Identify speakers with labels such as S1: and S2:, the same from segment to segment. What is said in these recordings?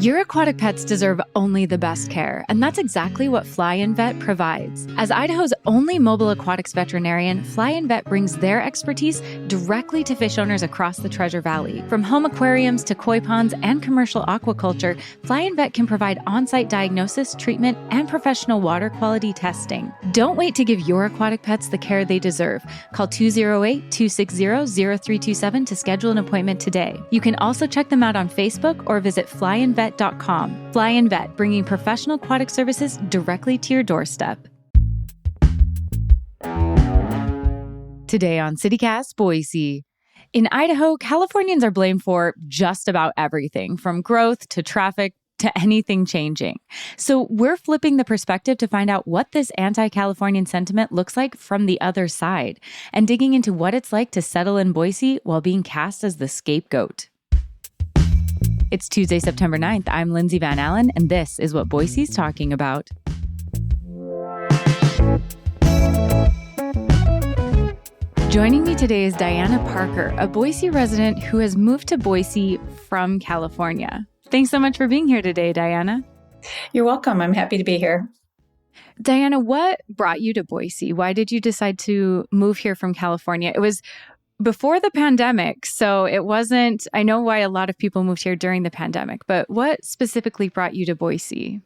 S1: Your aquatic pets deserve only the best care, and that's exactly what Fly and Vet provides. As Idaho's only mobile aquatics veterinarian, Fly and Vet brings their expertise directly to fish owners across the Treasure Valley. From home aquariums to koi ponds and commercial aquaculture, Fly and Vet can provide on-site diagnosis, treatment, and professional water quality testing. Don't wait to give your aquatic pets the care they deserve. Call 208-260-0327 to schedule an appointment today. You can also check them out on Facebook or visit flyandvet.com. Fly and Vet, bringing professional aquatic services directly to your doorstep. Today on Cast Boise. In Idaho, Californians are blamed for just about everything, from growth to traffic to anything changing. So we're flipping the perspective to find out what this anti-Californian sentiment looks like from the other side, and digging into what it's like to settle in Boise while being cast as the scapegoat. It's Tuesday, September 9th. I'm Lindsay Van Allen, and this is what Boise's talking about. Joining me today is Diana Parker, a Boise resident who has moved to Boise from California. Thanks so much for being here today, Diana.
S2: You're welcome. I'm happy to be here.
S1: Diana, what brought you to Boise? Why did you decide to move here from California? It was before the pandemic, so it wasn't, I know why a lot of people moved here during the pandemic, but what specifically brought you to Boise?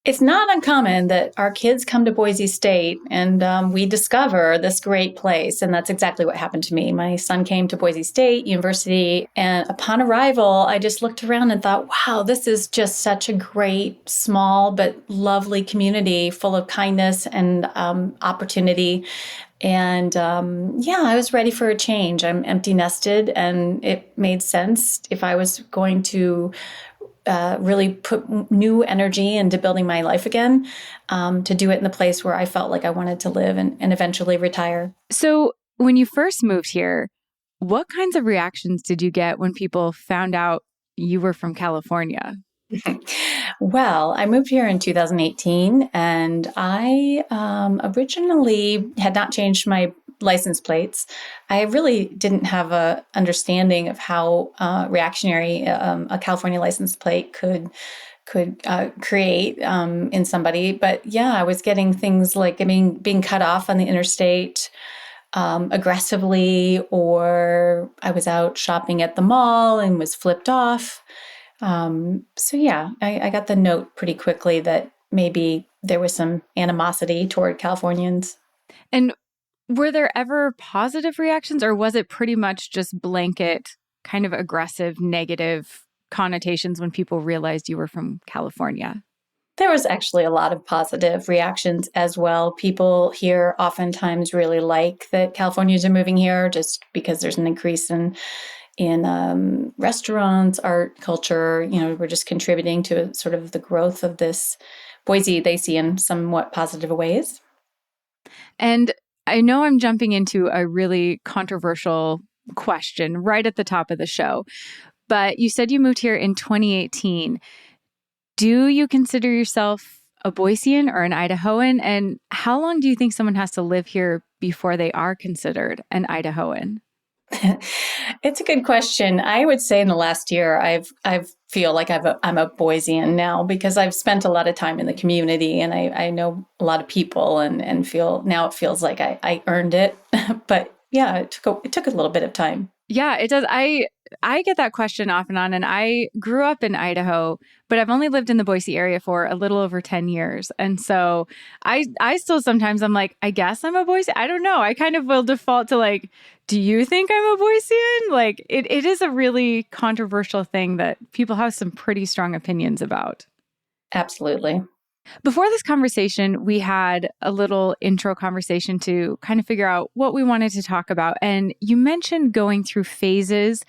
S2: It's not uncommon that our kids come to Boise State and we discover this great place. And that's exactly what happened to me. My son came to Boise State University, and upon arrival, I just looked around and thought, wow, this is just such a great, small, but lovely community full of kindness and opportunity. And I was ready for a change. I'm empty nested, and it made sense if I was going to really put new energy into building my life again, to do it in the place where I felt like I wanted to live and eventually retire.
S1: So when you first moved here, what kinds of reactions did you get when people found out you were from California?
S2: Well, I moved here in 2018, and I originally had not changed my license plates. I really didn't have a understanding of how reactionary a California license plate could create in somebody. But yeah, I was getting things like being cut off on the interstate aggressively, or I was out shopping at the mall and was flipped off. I got the note pretty quickly that maybe there was some animosity toward Californians.
S1: And were there ever positive reactions, or was it pretty much just blanket kind of aggressive, negative connotations when people realized you were from California?
S2: There was actually a lot of positive reactions as well. People here oftentimes really like that Californians are moving here just because there's an increase in restaurants, art, culture. We're just contributing to sort of the growth of this Boise they see in somewhat positive ways.
S1: And I know I'm jumping into a really controversial question right at the top of the show, but you said you moved here in 2018. Do you consider yourself a Boisean or an Idahoan? And how long do you think someone has to live here before they are considered an Idahoan?
S2: It's a good question. I would say in the last year, I feel like I'm a Boisean now, because I've spent a lot of time in the community, and I know a lot of people, and feel now it feels like I earned it. But yeah, it took a little bit of time.
S1: Yeah, it does. I get that question off and on, and I grew up in Idaho, but I've only lived in the Boise area for a little over 10 years. And so I still sometimes I'm like, I guess I'm a Boise. I don't know. I kind of will default to like, do you think I'm a Boisean? Like it is a really controversial thing that people have some pretty strong opinions about.
S2: Absolutely.
S1: Before this conversation, we had a little intro conversation to kind of figure out what we wanted to talk about. And you mentioned going through phases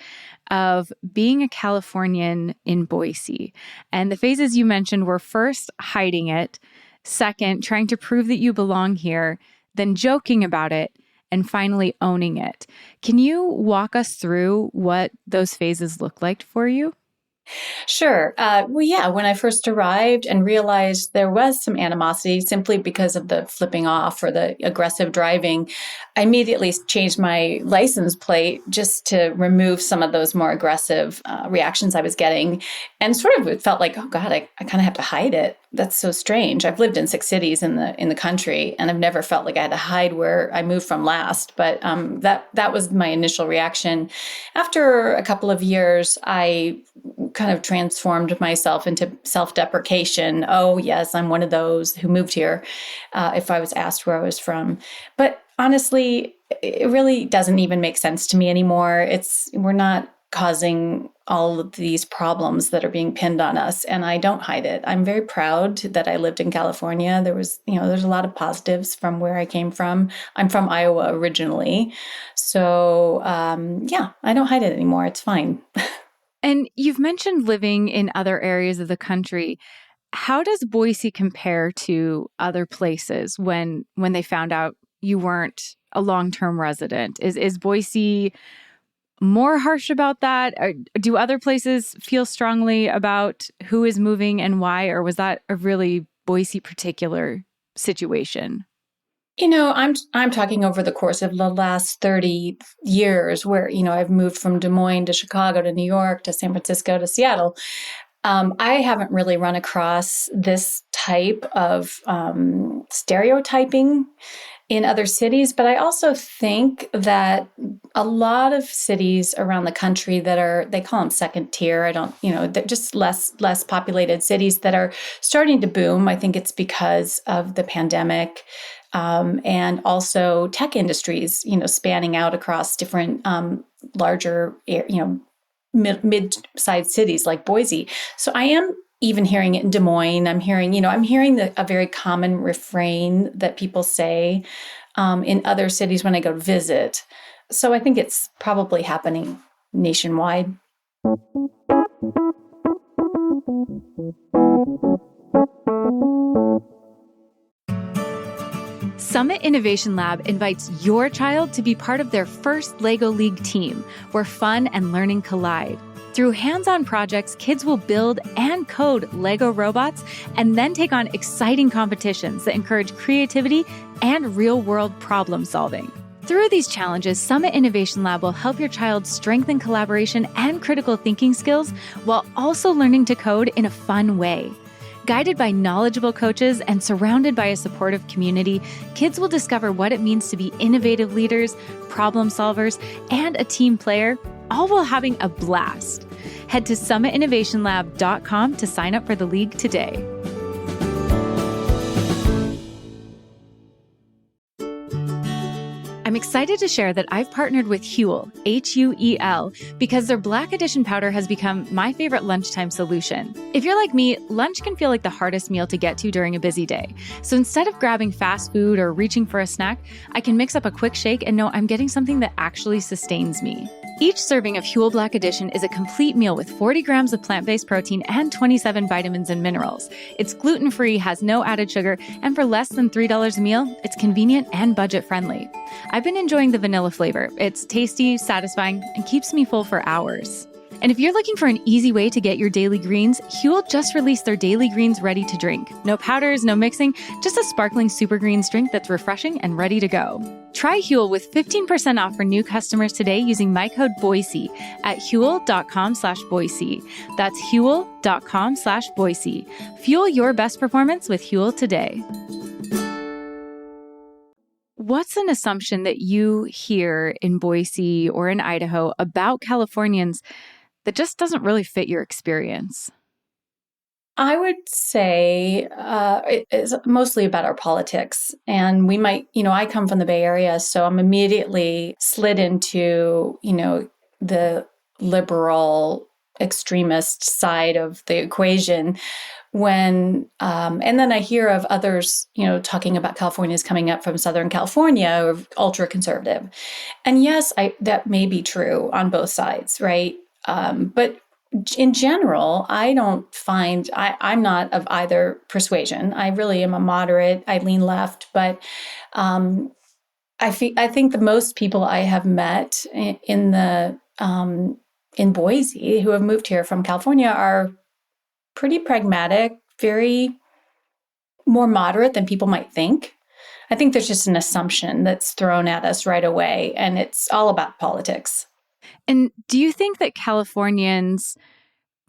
S1: of being a Californian in Boise. And the phases you mentioned were first hiding it, second, trying to prove that you belong here, then joking about it, and finally owning it. Can you walk us through what those phases look like for you?
S2: Sure. Well, yeah, when I first arrived and realized there was some animosity simply because of the flipping off or the aggressive driving, I immediately changed my license plate just to remove some of those more aggressive reactions I was getting. And sort of it felt like, oh God, I kind of have to hide it. That's so strange. I've lived in 6 cities in the country, and I've never felt like I had to hide where I moved from last. But that was my initial reaction. After a couple of years, I kind of transformed myself into self-deprecation. Oh, yes, I'm one of those who moved here, if I was asked where I was from. But honestly, it really doesn't even make sense to me anymore. We're not causing all of these problems that are being pinned on us, and I don't hide it. I'm very proud that I lived in California. There's a lot of positives from where I came from. I'm from Iowa originally. So, yeah, I don't hide it anymore. It's fine.
S1: And you've mentioned living in other areas of the country. How does Boise compare to other places when they found out you weren't a long-term resident? Is Boise more harsh about that? Or do other places feel strongly about who is moving and why? Or was that a really Boise particular situation?
S2: I'm talking over the course of the last 30 years where, I've moved from Des Moines to Chicago to New York to San Francisco to Seattle. I haven't really run across this type of stereotyping in other cities, but I also think that a lot of cities around the country they call them second tier. I don't, they're just less populated cities that are starting to boom. I think it's because of the pandemic. And also tech industries, spanning out across different larger, mid-sized cities like Boise. So I am even hearing it in Des Moines. I'm hearing a very common refrain that people say in other cities when I go visit. So I think it's probably happening nationwide.
S1: Summit Innovation Lab invites your child to be part of their first LEGO League team, where fun and learning collide. Through hands-on projects, kids will build and code LEGO robots and then take on exciting competitions that encourage creativity and real-world problem solving. Through these challenges, Summit Innovation Lab will help your child strengthen collaboration and critical thinking skills while also learning to code in a fun way. Guided by knowledgeable coaches and surrounded by a supportive community, kids will discover what it means to be innovative leaders, problem solvers, and a team player, all while having a blast. Head to summitinnovationlab.com to sign up for the league today. I'm excited to share that I've partnered with Huel, Huel, because their Black Edition powder has become my favorite lunchtime solution. If you're like me, lunch can feel like the hardest meal to get to during a busy day. So instead of grabbing fast food or reaching for a snack, I can mix up a quick shake and know I'm getting something that actually sustains me. Each serving of Huel Black Edition is a complete meal with 40 grams of plant-based protein and 27 vitamins and minerals. It's gluten-free, has no added sugar, and for less than $3 a meal, it's convenient and budget-friendly. I've been enjoying the vanilla flavor. It's tasty, satisfying, and keeps me full for hours. And if you're looking for an easy way to get your daily greens, Huel just released their Daily Greens Ready to Drink. No powders, no mixing, just a sparkling super greens drink that's refreshing and ready to go. Try Huel with 15% off for new customers today using my code Boise at huel.com/Boise. That's huel.com/Boise. Fuel your best performance with Huel today. What's an assumption that you hear in Boise or in Idaho about Californians that just doesn't really fit your experience?
S2: I would say it is mostly about our politics. And we might, I come from the Bay Area, so I'm immediately slid into, the liberal extremist side of the equation and then I hear of others, talking about Californians coming up from Southern California or ultra conservative. And yes, that may be true on both sides, right? But in general, I'm not of either persuasion. I really am a moderate. I lean left, but I think the most people I have met in the in Boise who have moved here from California are pretty pragmatic, very more moderate than people might think. I think there's just an assumption that's thrown at us right away, and it's all about politics.
S1: And do you think that Californians,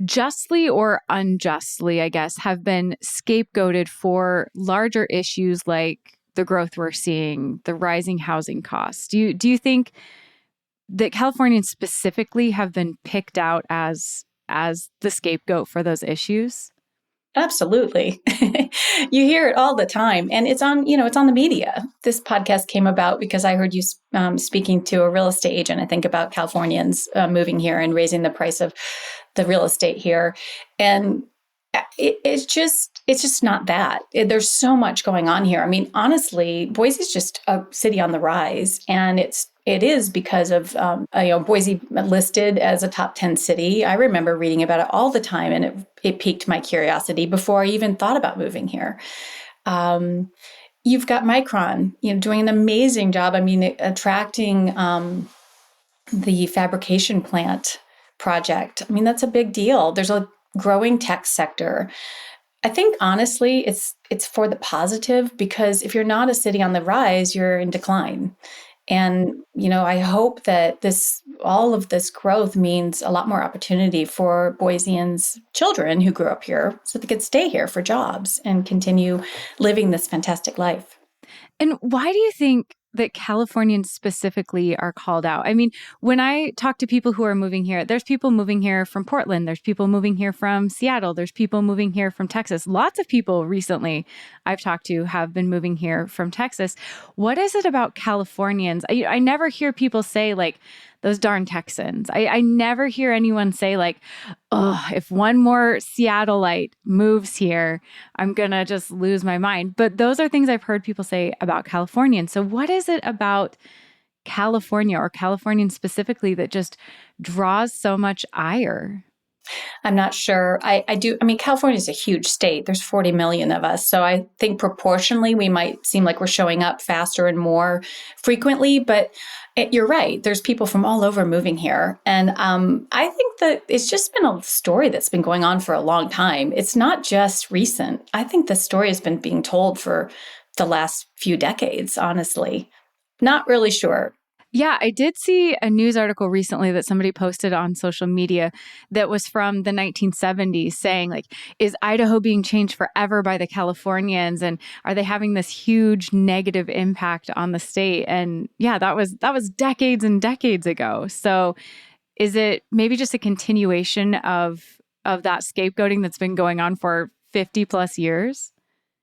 S1: justly or unjustly, I guess, have been scapegoated for larger issues like the growth we're seeing, the rising housing costs? Do you think that Californians specifically have been picked out as the scapegoat for those issues?
S2: Absolutely. You hear it all the time, and it's on, it's on the media. This podcast came about because I heard you speaking to a real estate agent, I think, about Californians moving here and raising the price of the real estate here. And it's just not that. There's so much going on here. I mean, honestly, Boise's just a city on the rise, and it is because of Boise listed as a top 10 city. I remember reading about it all the time, and it piqued my curiosity before I even thought about moving here. You've got Micron, doing an amazing job. I mean, attracting the fabrication plant project. I mean, that's a big deal. There's a growing tech sector. I think honestly, it's for the positive, because if you're not a city on the rise, you're in decline. And, I hope that all of this growth means a lot more opportunity for Boiseans' children who grew up here so they could stay here for jobs and continue living this fantastic life.
S1: And why do you think that Californians specifically are called out? I mean, when I talk to people who are moving here, there's people moving here from Portland, there's people moving here from Seattle, there's people moving here from Texas. Lots of people recently I've talked to have been moving here from Texas. What is it about Californians? I never hear people say like, those darn Texans. I never hear anyone say like, oh, if one more Seattleite moves here, I'm going to just lose my mind. But those are things I've heard people say about Californians. So what is it about California, or Californians specifically, that just draws so much ire?
S2: I'm not sure. I mean, California is a huge state. There's 40 million of us. So I think proportionally, we might seem like we're showing up faster and more frequently. But you're right. There's people from all over moving here. And I think that it's just been a story that's been going on for a long time. It's not just recent. I think the story has been being told for the last few decades, honestly. Not really sure.
S1: Yeah, I did see a news article recently that somebody posted on social media that was from the 1970s saying, like, is Idaho being changed forever by the Californians? And are they having this huge negative impact on the state? And yeah, that was decades and decades ago. So is it maybe just a continuation of that scapegoating that's been going on for 50 plus years?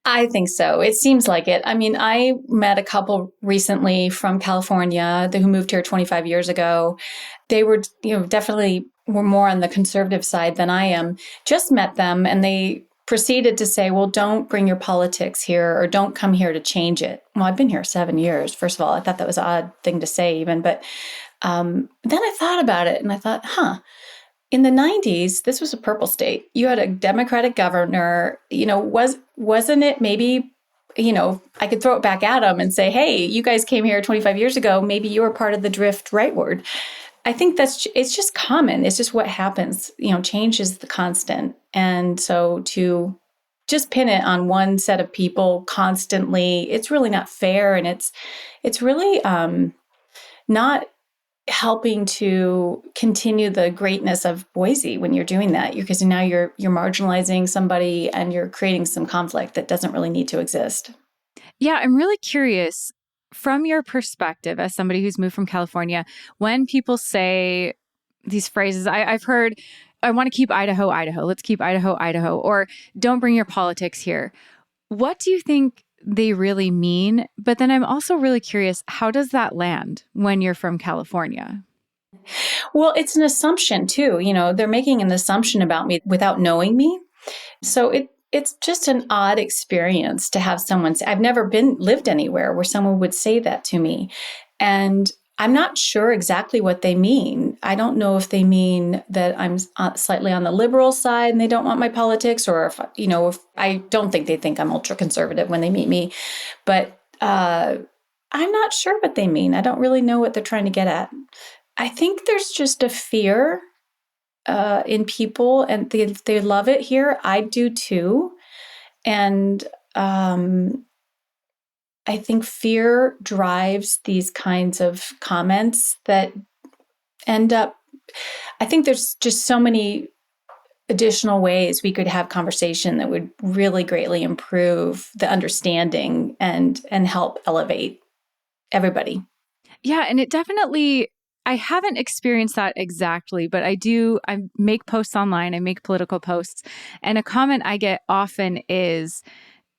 S2: I think so. It seems like it. I mean, I met a couple recently from California who moved here 25 years ago. They were, definitely were more on the conservative side than I am. Just met them, and they proceeded to say, well, don't bring your politics here, or don't come here to change it. Well, I've been here 7 years. First of all, I thought that was an odd thing to say even. But then I thought about it, and I thought, in the 90s, this was a purple state. You had a Democratic governor. Wasn't it maybe, I could throw it back at them and say, hey, you guys came here 25 years ago. Maybe you were part of the drift rightward. I think it's just common. It's just what happens. Change is the constant. And so to just pin it on one set of people constantly, it's really not fair. And it's really not helping to continue the greatness of Boise when you're doing that, because now you're marginalizing somebody and you're creating some conflict that doesn't really need to exist.
S1: Yeah, I'm really curious from your perspective as somebody who's moved from California, when people say these phrases, I've heard, I want to keep Idaho, Idaho, let's keep Idaho, Idaho, or don't bring your politics here. What do you think they really mean? But then I'm also really curious, how does that land when you're from California?
S2: Well, it's an assumption too. They're making an assumption about me without knowing me. So it's just an odd experience to have someone say, I've never lived anywhere where someone would say that to me. And I'm not sure exactly what they mean. I don't know if they mean that I'm slightly on the liberal side and they don't want my politics, or if I don't think they think I'm ultra conservative when they meet me. But I'm not sure what they mean. I don't really know what they're trying to get at. I think there's just a fear in people, and they love it here. I do too. And I think fear drives these kinds of comments that end up, I think there's just so many additional ways we could have conversation that would really greatly improve the understanding and help elevate everybody.
S1: Yeah, and it definitely, I haven't experienced that exactly, but I make posts online, I make political posts, and a comment I get often is,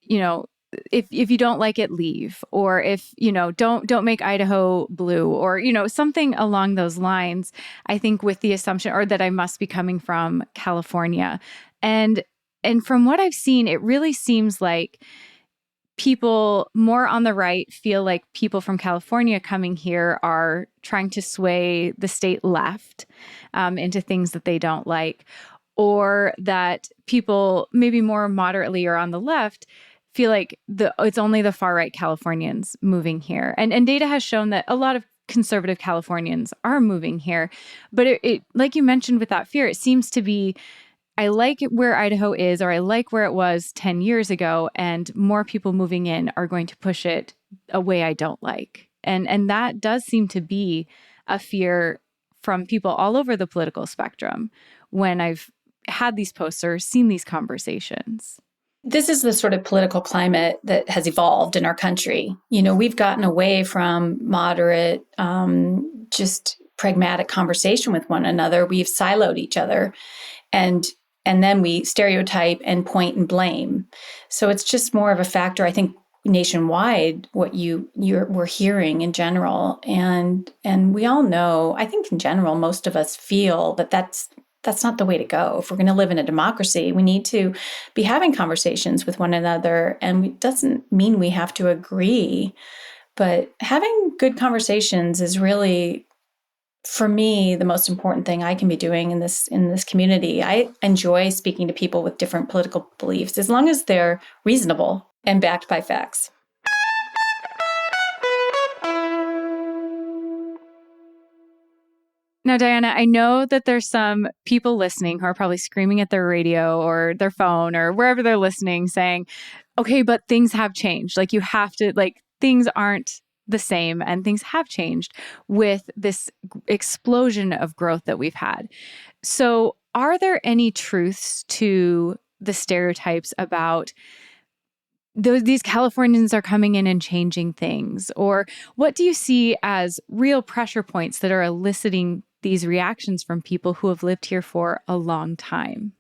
S1: you know, if you don't like it, leave, or if, don't make Idaho blue, or, something along those lines, I think with the assumption, or that I must be coming from California. And from what I've seen, it really seems like people more on the right feel like people from California coming here are trying to sway the state left into things that they don't like, or that people maybe more moderately or on the left feel like it's only the far right Californians moving here. And data has shown that a lot of conservative Californians are moving here. But it like you mentioned with that fear, it seems to be, I like where Idaho is, or I like where it was 10 years ago, and more people moving in are going to push it a way I don't like. And that does seem to be a fear from people all over the political spectrum when I've had these posts or seen these conversations.
S2: This is the sort of political climate that has evolved in our country. We've gotten away from moderate, just pragmatic conversation with one another. We've siloed each other, and then we stereotype and point and blame. So it's just more of a factor, I think, nationwide, what we're hearing in general. And we all know, I think in general, most of us feel that that's not the way to go. If we're going to live in a democracy, we need to be having conversations with one another. And it doesn't mean we have to agree, but having good conversations is really, for me, the most important thing I can be doing in this community. I enjoy speaking to people with different political beliefs, as long as they're reasonable and backed by facts.
S1: Now, Diana, I know that there's some people listening who are probably screaming at their radio or their phone or wherever they're listening saying, okay, but things have changed. Like, you have to, things aren't the same, and things have changed with this explosion of growth that we've had. So are there any truths to the stereotypes about these Californians are coming in and changing things? Or what do you see as real pressure points that are eliciting these reactions from people who have lived here for a long time?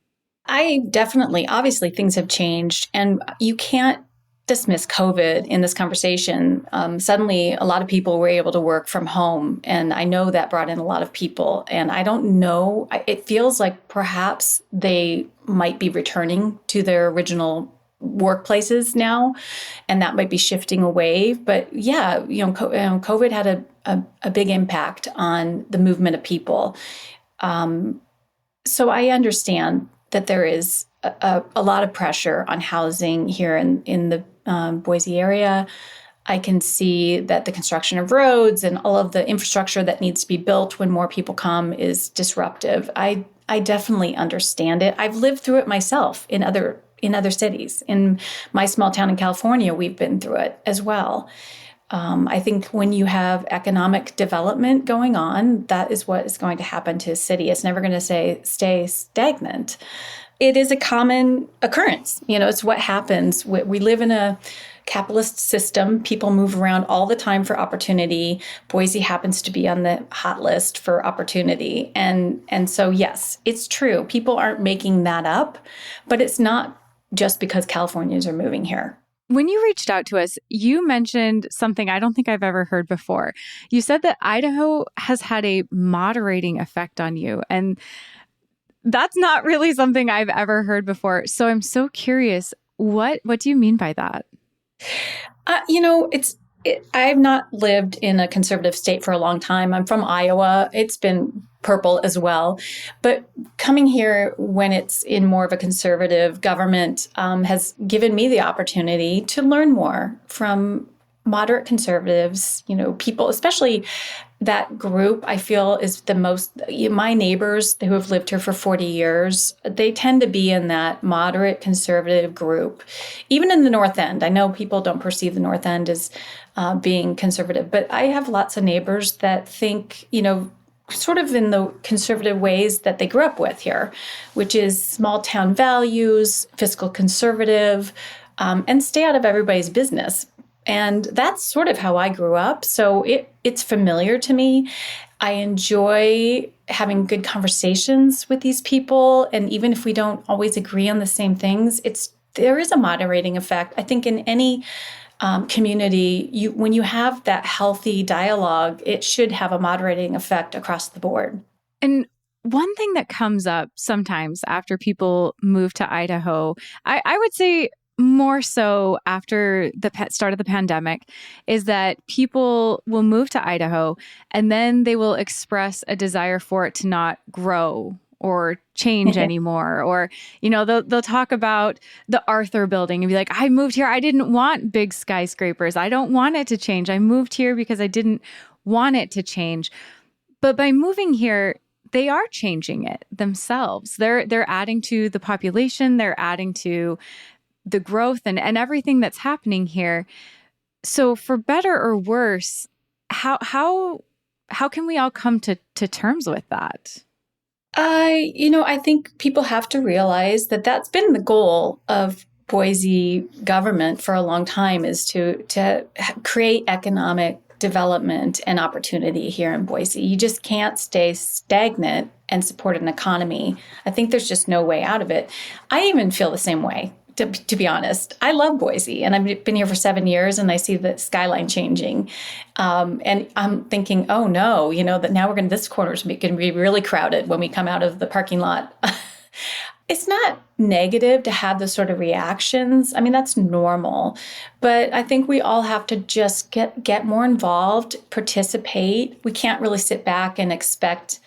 S2: Obviously things have changed, and you can't dismiss COVID in this conversation. Suddenly, a lot of people were able to work from home, and I know that brought in a lot of people. And I don't know, it feels like perhaps they might be returning to their original workplaces now, and that might be shifting away. But yeah, COVID had a big impact on the movement of people. So I understand that there is a lot of pressure on housing here in the Boise area. I can see that the construction of roads and all of the infrastructure that needs to be built when more people come is disruptive. I definitely understand it. I've lived through it myself in other cities. In my small town in California, we've been through it as well. I think when you have economic development going on, that is what is going to happen to a city. It's never going to stay stagnant. It is a common occurrence. It's what happens. We live in a capitalist system. People move around all the time for opportunity. Boise happens to be on the hot list for opportunity. And so, yes, it's true. People aren't making that up, but it's not just because Californians are moving here.
S1: When you reached out to us, you mentioned something I don't think I've ever heard before. You said that Idaho has had a moderating effect on you, and that's not really something I've ever heard before. So I'm so curious, what do you mean by that?
S2: I've not lived in a conservative state for a long time. I'm from Iowa. It's been purple as well. But coming here when it's in more of a conservative government has given me the opportunity to learn more from moderate conservatives, people, especially that group, I feel is the most, my neighbors who have lived here for 40 years, they tend to be in that moderate conservative group. Even in the North End, I know people don't perceive the North End as being conservative, but I have lots of neighbors that think, sort of in the conservative ways that they grew up with here, which is small town values, fiscal conservative, and stay out of everybody's business. And that's sort of how I grew up. So it's familiar to me. I enjoy having good conversations with these people. And even if we don't always agree on the same things, there is a moderating effect. I think in any community, when you have that healthy dialogue, it should have a moderating effect across the board.
S1: And one thing that comes up sometimes after people move to Idaho, I would say more so after the start of the pandemic, is that people will move to Idaho and then they will express a desire for it to not grow or change anymore. Or, they'll talk about the Arthur building and be like, I moved here. I didn't want big skyscrapers. I don't want it to change. I moved here because I didn't want it to change. But by moving here, they are changing it themselves. They're adding to the population. They're adding to the growth and everything that's happening here. So for better or worse, how can we all come to terms with that?
S2: I think people have to realize that that's been the goal of Boise government for a long time, is to create economic development and opportunity here in Boise. You just can't stay stagnant and support an economy. I think there's just no way out of it. I even feel the same way. To be honest, I love Boise, and I've been here for 7 years, and I see the skyline changing, and I'm thinking, oh no, that now this corner is going to be really crowded when we come out of the parking lot. It's not negative to have those sort of reactions. I mean, that's normal, but I think we all have to just get more involved, participate. We can't really sit back and expect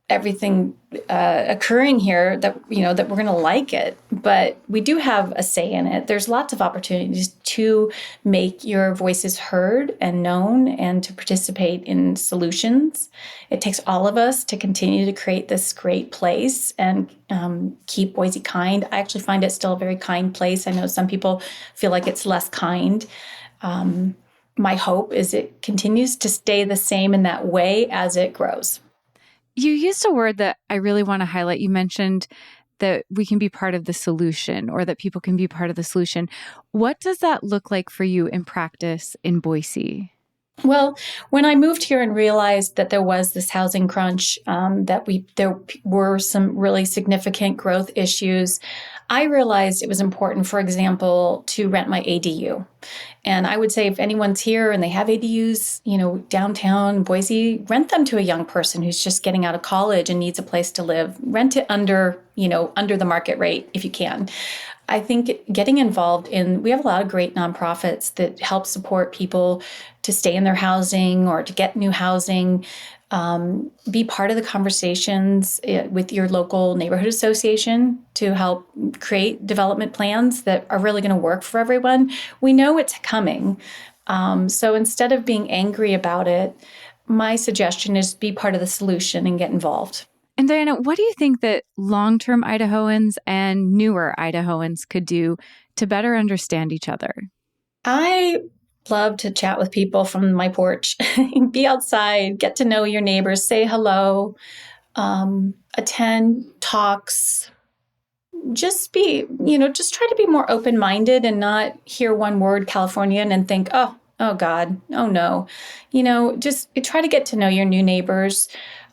S2: everything occurring here that that we're going to like it, but we do have a say in it. There's lots of opportunities to make your voices heard and known and to participate in solutions. It takes all of us to continue to create this great place and keep Boise kind. I actually find it still a very kind place. I know some people feel like it's less kind. My hope is it continues to stay the same in that way as it grows.
S1: You used a word that I really want to highlight. You mentioned that we can be part of the solution, or that people can be part of the solution. What does that look like for you in practice in Boise?
S2: Well, when I moved here and realized that there was this housing crunch, there were some really significant growth issues, I realized it was important, for example, to rent my ADU. And I would say if anyone's here and they have ADUs, downtown Boise, rent them to a young person who's just getting out of college and needs a place to live. Rent it under the market rate if you can. I think getting involved we have a lot of great nonprofits that help support people to stay in their housing or to get new housing. Be part of the conversations with your local neighborhood association to help create development plans that are really going to work for everyone. We know it's coming. So instead of being angry about it, my suggestion is be part of the solution and get involved.
S1: And Diana, what do you think that long-term Idahoans and newer Idahoans could do to better understand each other?
S2: I love to chat with people from my porch. Be outside, get to know your neighbors, say hello, attend talks. Just try to be more open-minded and not hear one word Californian and think, oh God, oh no. Just try to get to know your new neighbors.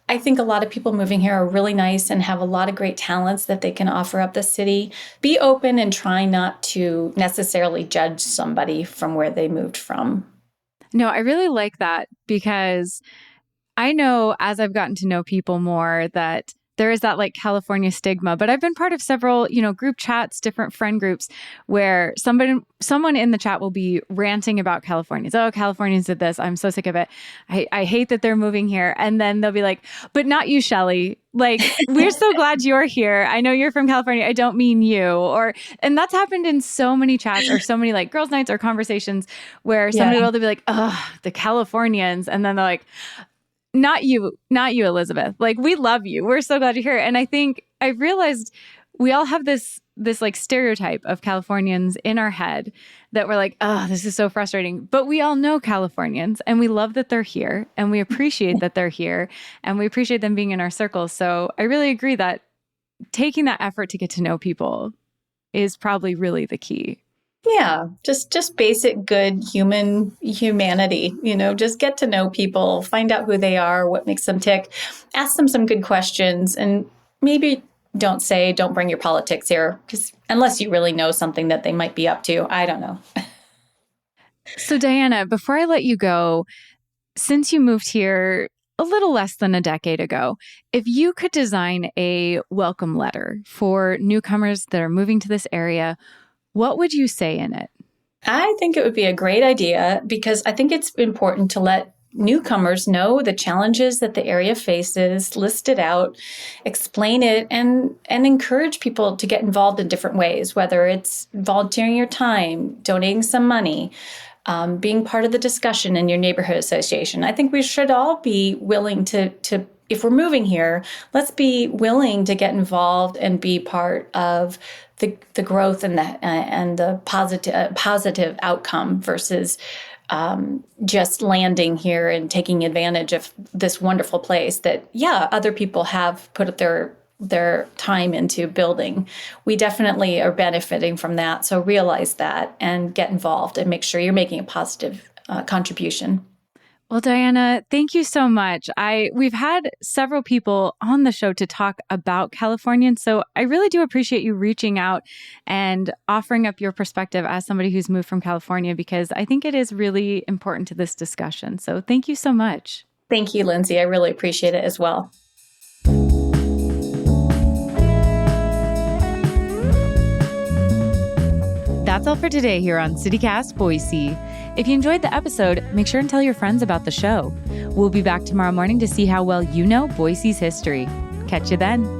S2: I think a lot of people moving here are really nice and have a lot of great talents that they can offer up the city. Be open and try not to necessarily judge somebody from where they moved from.
S1: No, I really like that, because I know as I've gotten to know people more that there is that like California stigma, but I've been part of several, group chats, different friend groups where someone in the chat will be ranting about Californians. Oh, Californians did this. I'm so sick of it. I hate that they're moving here. And then they'll be like, but not you, Shelley. Like, we're so glad you're here. I know you're from California. I don't mean you. And that's happened in so many chats or so many like girls' nights or conversations where somebody will be like, oh, the Californians. And then they're like, not you, Elizabeth. Like, we love you. We're so glad you're here. And I think I realized we all have this like stereotype of Californians in our head that we're like, oh, this is so frustrating. But we all know Californians and we love that they're here and we appreciate that they're here and we appreciate them being in our circles. So I really agree that taking that effort to get to know people is probably really the key.
S2: Yeah, just basic good humanity, just get to know people, find out who they are, what makes them tick, ask them some good questions, and maybe don't bring your politics here, because unless you really know something that they might be up to, I don't know.
S1: So Diana, before I let you go, since you moved here a little less than a decade ago, if you could design a welcome letter for newcomers that are moving to this area, what would you say in it?
S2: I think it would be a great idea because I think it's important to let newcomers know the challenges that the area faces, list it out, explain it, and encourage people to get involved in different ways, whether it's volunteering your time, donating some money, being part of the discussion in your neighborhood association. I think we should all be willing to if we're moving here, let's be willing to get involved and be part of the growth and the positive outcome versus just landing here and taking advantage of this wonderful place that, other people have put their time into building. We definitely are benefiting from that. So realize that and get involved and make sure you're making a positive contribution.
S1: Well, Diana, thank you so much. We've had several people on the show to talk about Californians, so I really do appreciate you reaching out and offering up your perspective as somebody who's moved from California, because I think it is really important to this discussion. So thank you so much.
S2: Thank you, Lindsay. I really appreciate it as well.
S1: That's all for today here on CityCast Boise. If you enjoyed the episode, make sure and tell your friends about the show. We'll be back tomorrow morning to see how well you know Boise's history. Catch you then.